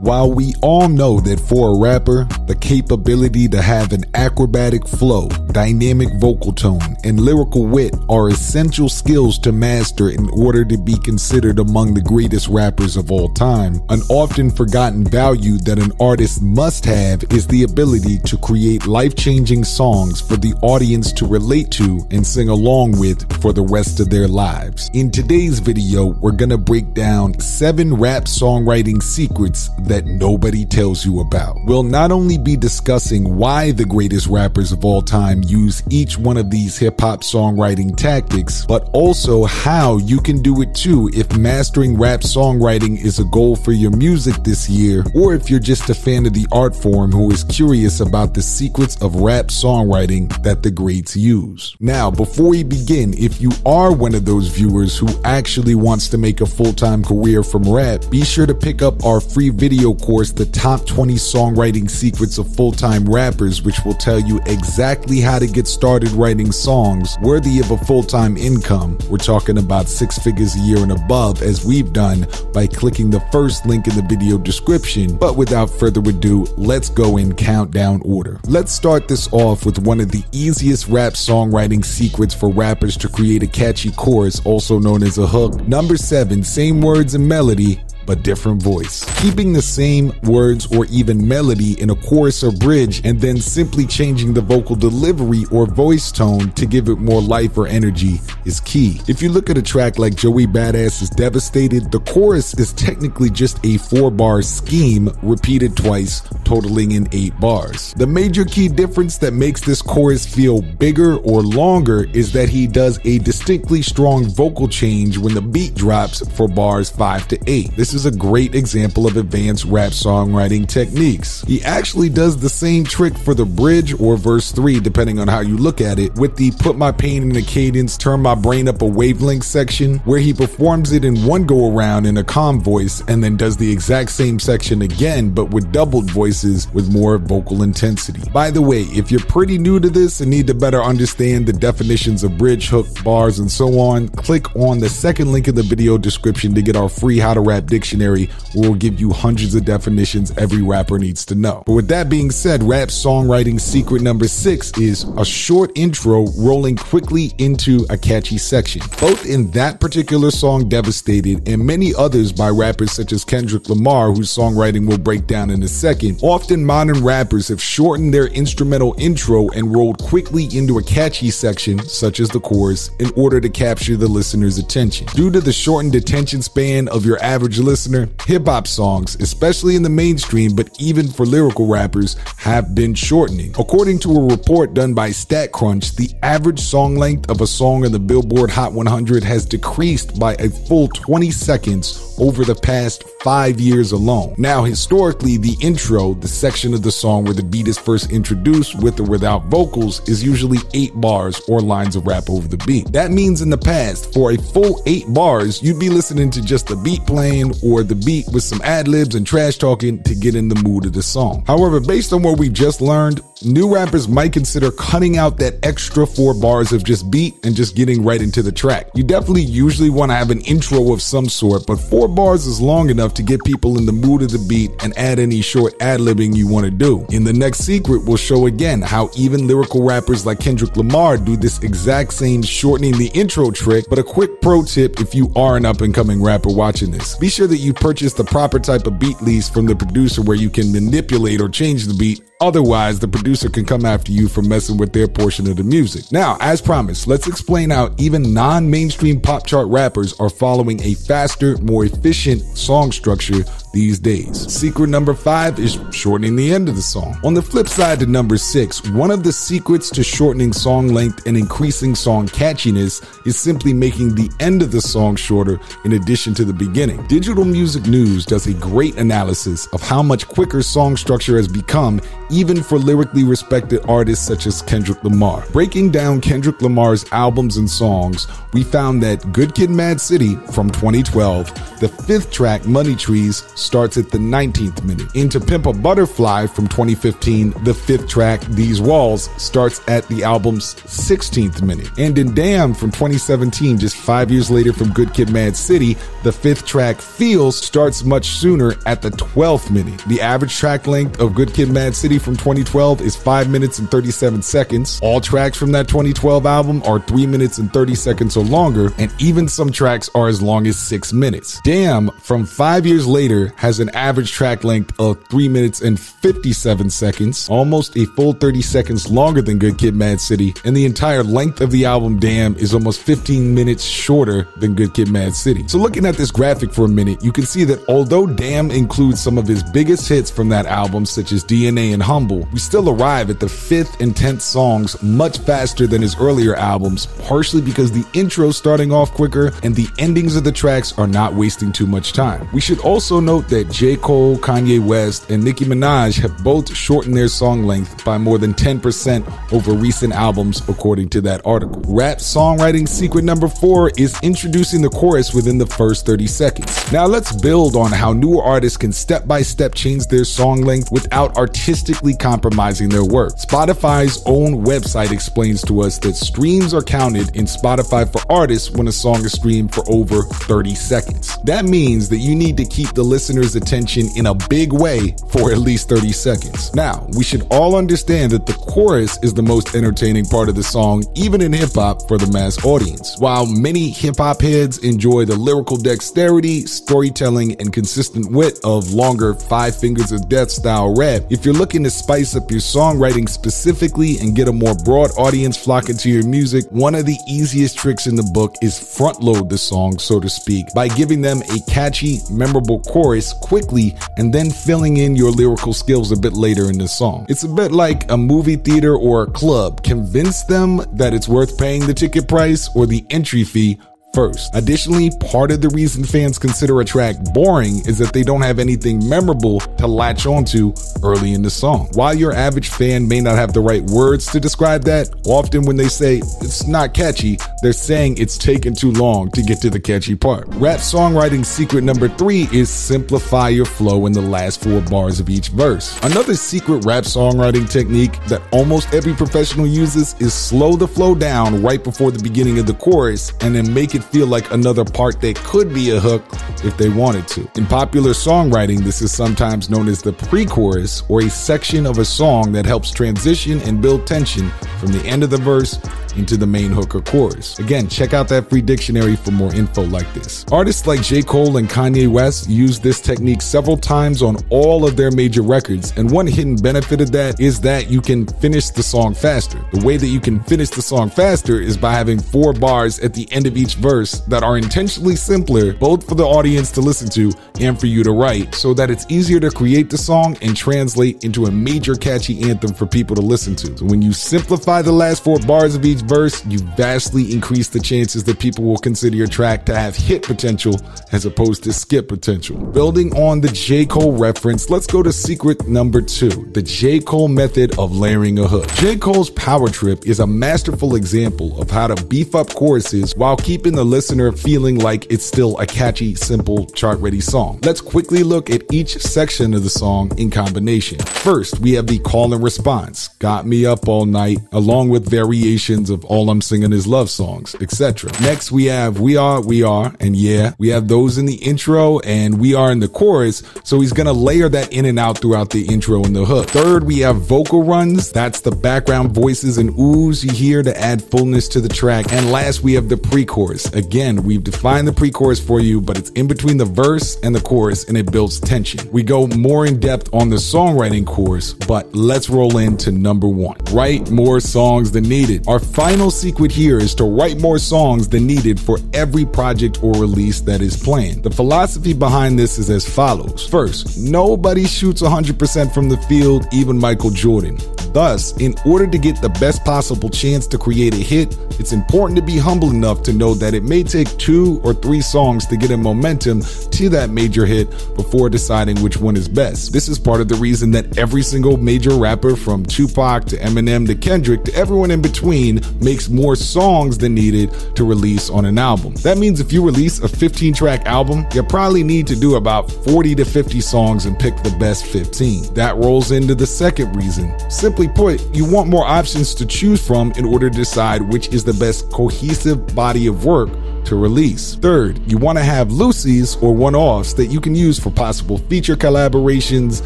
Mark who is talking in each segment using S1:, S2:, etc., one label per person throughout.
S1: While we all know that for a rapper, the capability to have an acrobatic flow, dynamic vocal tone, and lyrical wit are essential skills to master in order to be considered among the greatest rappers of all time, an often forgotten value that an artist must have is the ability to create life-changing songs for the audience to relate to and sing along with for the rest of their lives. In today's video, we're gonna break down 7 rap songwriting secrets that nobody tells you about. We'll not only be discussing why the greatest rappers of all time use each one of these hip-hop songwriting tactics, but also how you can do it too if mastering rap songwriting is a goal for your music this year, or if you're just a fan of the art form who is curious about the secrets of rap songwriting that the greats use. Now, before we begin, if you are one of those viewers who actually wants to make a full-time career from rap, be sure to pick up our free video course, The Top 20 Songwriting Secrets of Full-Time Rappers, which will tell you exactly how to get started writing songs worthy of a full-time income. We're talking about 6 figures a year and above, as we've done by clicking the first link in the video description. But without further ado, let's go in countdown order. Let's start this off with one of the easiest rap songwriting secrets for rappers to create a catchy chorus, also known as a hook. Number 7, same words and melody, but different voice. Keeping the same words or even melody in a chorus or bridge and then simply changing the vocal delivery or voice tone to give it more life or energy is key. If you look at a track like Joey Badass's Devastated, the chorus is technically just a 4-bar scheme repeated twice, totaling in 8 bars. The major key difference that makes this chorus feel bigger or longer is that he does a distinctly strong vocal change when the beat drops for bars 5 to 8. This is a great example of advanced rap songwriting techniques. He actually does the same trick for the bridge or verse 3, depending on how you look at it, with the put my pain in a cadence, turn my brain up a wavelength section, where he performs it in one go around in a calm voice and then does the exact same section again, but with doubled voices with more vocal intensity. By the way, if you're pretty new to this and need to better understand the definitions of bridge, hook, bars, and so on, click on the second link in the video description to get our free How to Rap dictionary, where we'll give you hundreds of definitions every rapper needs to know. But with that being said, rap songwriting secret number 6 is a short intro rolling quickly into a catchy section. Both in that particular song, Devastated, and many others by rappers such as Kendrick Lamar, whose songwriting we'll break down in a second, often modern rappers have shortened their instrumental intro and rolled quickly into a catchy section, such as the chorus, in order to capture the listener's attention. Due to the shortened attention span of your average listener, hip-hop songs, especially in the mainstream, but even for lyrical rappers, have been shortening. According to a report done by StatCrunch, the average song length of a song in the Billboard Hot 100 has decreased by a full 20 seconds over the past 5 years alone. Now, historically, the intro, the section of the song where the beat is first introduced with or without vocals, is usually 8 bars or lines of rap over the beat. That means in the past, for a full 8 bars, you'd be listening to just the beat playing or the beat with some ad-libs and trash talking to get in the mood of the song. However, based on what we've just learned, new rappers might consider cutting out that extra 4 bars of just beat and just getting right into the track. You definitely usually want to have an intro of some sort, but 4 bars is long enough to get people in the mood of the beat and add any short ad-libbing you want to do. In the next secret, we'll show again how even lyrical rappers like Kendrick Lamar do this exact same shortening the intro trick, but a quick pro tip if you are an up-and-coming rapper watching this. Be sure that you purchase the proper type of beat lease from the producer where you can manipulate or change the beat. Otherwise, the producer can come after you for messing with their portion of the music. Now, as promised, let's explain how even non-mainstream pop chart rappers are following a faster, more efficient song structure these days. Secret number 5 is shortening the end of the song. On the flip side to number 6, one of the secrets to shortening song length and increasing song catchiness is simply making the end of the song shorter in addition to the beginning. Digital Music News does a great analysis of how much quicker song structure has become even for lyrically respected artists such as Kendrick Lamar. Breaking down Kendrick Lamar's albums and songs, we found that Good Kid, Mad City from 2012, the 5th track, Money Trees, starts at the 19th minute. In To Pimp a Butterfly from 2015, the 5th track, These Walls, starts at the album's 16th minute. And in Damn from 2017, just 5 years later from Good Kid, Mad City, the 5th track, Feels, starts much sooner at the 12th minute. The average track length of Good Kid, Mad City from 2012 is 5 minutes and 37 seconds. All tracks from that 2012 album are 3 minutes and 30 seconds or longer, and even some tracks are as long as 6 minutes. Damn from 5 years later has an average track length of 3 minutes and 57 seconds, almost a full 30 seconds longer than Good Kid, Mad City, and the entire length of the album Damn is almost 15 minutes shorter than Good Kid, Mad City. So looking at this graphic for a minute, you can see that although Damn includes some of his biggest hits from that album, such as DNA and Humble, we still arrive at the 5th and 10th songs much faster than his earlier albums, partially because the intro's starting off quicker and the endings of the tracks are not wasting too much time. We should also note that J. Cole, Kanye West, and Nicki Minaj have both shortened their song length by more than 10% over recent albums, according to that article. Rap songwriting secret number 4 is introducing the chorus within the first 30 seconds. Now let's build on how newer artists can step-by-step change their song length without artistically compromising their work. Spotify's own website explains to us that streams are counted in Spotify for artists when a song is streamed for over 30 seconds. That means that you need to keep the listener's attention in a big way for at least 30 seconds. Now, we should all understand that the chorus is the most entertaining part of the song, even in hip-hop, for the mass audience. While many hip-hop heads enjoy the lyrical dexterity, storytelling, and consistent wit of longer 5 Fingers of Death style rap, if you're looking to spice up your songwriting specifically and get a more broad audience flocking to your music, one of the easiest tricks in the book is front load the song, so to speak, by giving them a catchy, memorable chorus quickly and then filling in your lyrical skills a bit later in the song. It's a bit like a movie theater or a club. Convince them that it's worth paying the ticket price or the entry fee first. Additionally, part of the reason fans consider a track boring is that they don't have anything memorable to latch onto early in the song. While your average fan may not have the right words to describe that, often when they say it's not catchy, they're saying it's taken too long to get to the catchy part. Rap songwriting secret number 3 is simplify your flow in the last 4 bars of each verse. Another secret rap songwriting technique that almost every professional uses is slow the flow down right before the beginning of the chorus and then make it feel like another part that could be a hook if they wanted to. In popular songwriting, this is sometimes known as the pre-chorus, or a section of a song that helps transition and build tension from the end of the verse into the main hook or chorus. Again, check out that free dictionary for more info like this. Artists like J. Cole and Kanye West use this technique several times on all of their major records, and one hidden benefit of that is that you can finish the song faster. The way that you can finish the song faster is by having 4 bars at the end of each verse that are intentionally simpler, both for the audience to listen to and for you to write, so that it's easier to create the song and translate into a major catchy anthem for people to listen to. So when you simplify the last 4 bars of each verse, you vastly increase the chances that people will consider your track to have hit potential as opposed to skip potential. Building on the J. Cole reference, let's go to secret number 2, the J. Cole method of layering a hook. J. Cole's Power Trip is a masterful example of how to beef up choruses while keeping the listener feeling like it's still a catchy, simple, chart-ready song. Let's quickly look at each section of the song in combination. First, we have the call and response, Got Me Up All Night, along with variations of All I'm Singing Is Love songs, etc. Next, we have We Are, and Yeah. We have those in the intro and We Are in the chorus, so he's gonna layer that in and out throughout the intro and the hook. Third, we have vocal runs. That's the background voices and oohs you hear to add fullness to the track. And last, we have the pre-chorus. Again, we've defined the pre-chorus for you, but it's in between the verse and the chorus and it builds tension. We go more in depth on the songwriting course, but let's roll into number 1. Write more songs than needed. Our final secret here is to write more songs than needed for every project or release that is planned. The philosophy behind this is as follows. First, nobody shoots 100% from the field, even Michael Jordan. Thus, in order to get the best possible chance to create a hit, it's important to be humble enough to know that it may take 2 or 3 songs to get a momentum to that major hit before deciding which one is best. This is part of the reason that every single major rapper, from Tupac to Eminem to Kendrick to everyone in between, makes more songs than needed to release on an album. That means if you release a 15-track album, you probably need to do about 40 to 50 songs and pick the best 15. That rolls into the second reason. Simply put, you want more options to choose from in order to decide which is the best cohesive body of work to release. Third, you want to have loosies or one-offs that you can use for possible feature collaborations,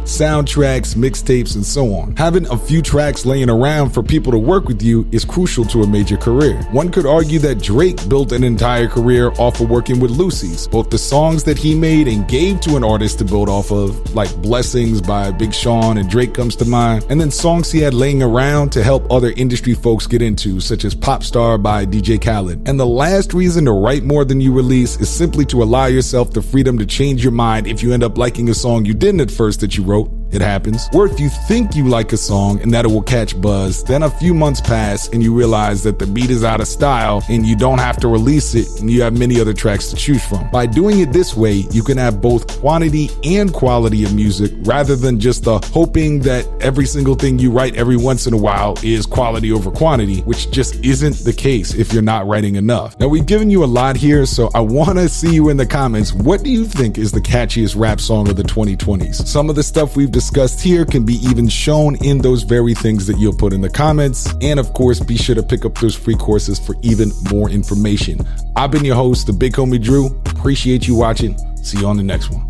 S1: soundtracks, mixtapes, and so on. Having a few tracks laying around for people to work with you is crucial to a major career. One could argue that Drake built an entire career off of working with loosies. Both the songs that he made and gave to an artist to build off of, like Blessings by Big Sean and Drake comes to mind, and then songs he had laying around to help other industry folks get into, such as Pop Star by DJ Khaled. And the last reason to write more than you release is simply to allow yourself the freedom to change your mind if you end up liking a song you didn't at first that you wrote. It happens. Or if you think you like a song and that it will catch buzz, then a few months pass and you realize that the beat is out of style and you don't have to release it and you have many other tracks to choose from. By doing it this way, you can have both quantity and quality of music rather than just the hoping that every single thing you write every once in a while is quality over quantity, which just isn't the case if you're not writing enough. Now, we've given you a lot here, so I want to see you in the comments. What do you think is the catchiest rap song of the 2020s? Some of the stuff we've discussed here can be even shown in those very things that you'll put in the comments. And of course, be sure to pick up those free courses for even more information. I've been your host, the Big Homie Drew. Appreciate you watching. See you on the next one.